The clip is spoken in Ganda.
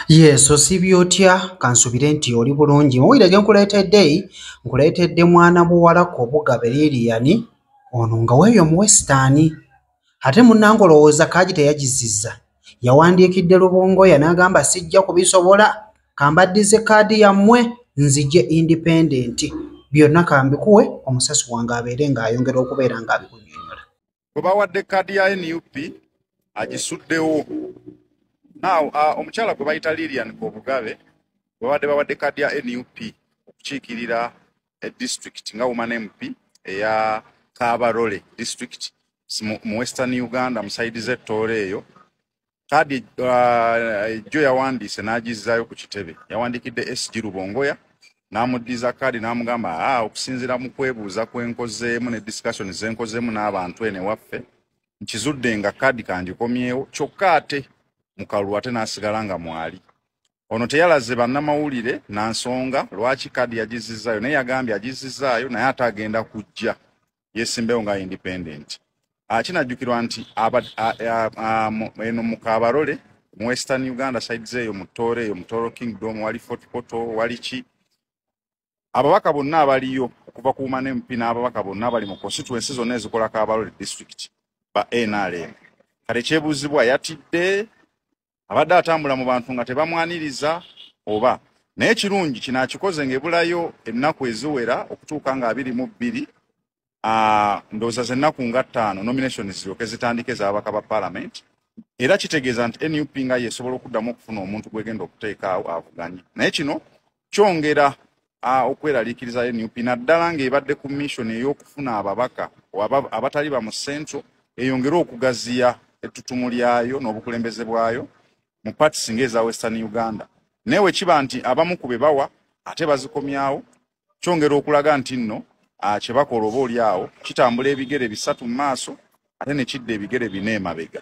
Yes, osibye otya kansubire nti oli bulungi. Muwulire gye nkuleetedde mwana muwala Kobugabe Lilian ono nga weeyo mu Western. Ate munnange olowooza kaagi teyagizizza. Yawandiikidde Lubongoya n'agamba sijja kubisobola, kambaddize kaadi yammwe nzije independent. Byonna kambikuwe omusasi wange abeere ng'ayongera okubeera ng'abikunnyonnyola. Bwe bawadde kaadi ya NUP agisuddewo. Now, omukyala gwe bayita Lilian Kobugabe bawadde kaadi ya NUP okukiikirira district nga woman MP eya Kabarole district mu Western Uganda mu side z'Ettore eyo. Kaadi jo yawandiise n'agizzaayo ku kitebe. Yawandiikidde SG Lubongoya n'amuddiza kaadi n'amugamba okusinziira mu kwebuuza kwenkozeemu ne discussion zenkozeemu n'abantu ene waffe nkizudde nga kaadi kangikomyewo kyokka ate mukalu ate n'asigala nga mwali. Ono teyalaze bannamawulire na nsonga lwaki kaadi yagizzizaayo, naye yagambye agizzizaayo naye ate agenda kujja yeesimbewo nga independent. Kinajjukirwa nti eno mu Kabarole mu Western Uganda sides eyo mu Ttore eyo mu Toro Kingdom wali Fort Portal wali ki ababaka bonna abaliyo okuva ku Women MP n'ababaka bonna abali mu constituency zonna ezikola Kabarole district ba NRM. Kale kyebuuzibwa yatidde abadde atambula mu bantu nga tebamwaniriza oba naye kirungi kino akikoze ng'ebulayo ennaku eziwera okutuuka nga 22 ndowooza z'ennaku nga 5 nominations ziryoke zitandike z'ababaka ba parliament era kitegeeza nti NUP nga yeesobola okuddamu okufuna omuntu gwegenda okuteekaawo avuganye. Naye kino kyongera okweraliikiriza NUP naddala ng'ebadde ku mission ey'okufuna ababaka abatali ba mu central eyongere okugaziya ettutumu lyayo n'obukulembeze bwayo mu parties ng'eza Western Uganda. Newe kiba nti abamu ku be bawa ate bazikomyawo kyongera okulaga nti nno kye bakola oba oli awo kitambula ebigere bisatu mu maaso ate ne kidda ebigere 4 emabega.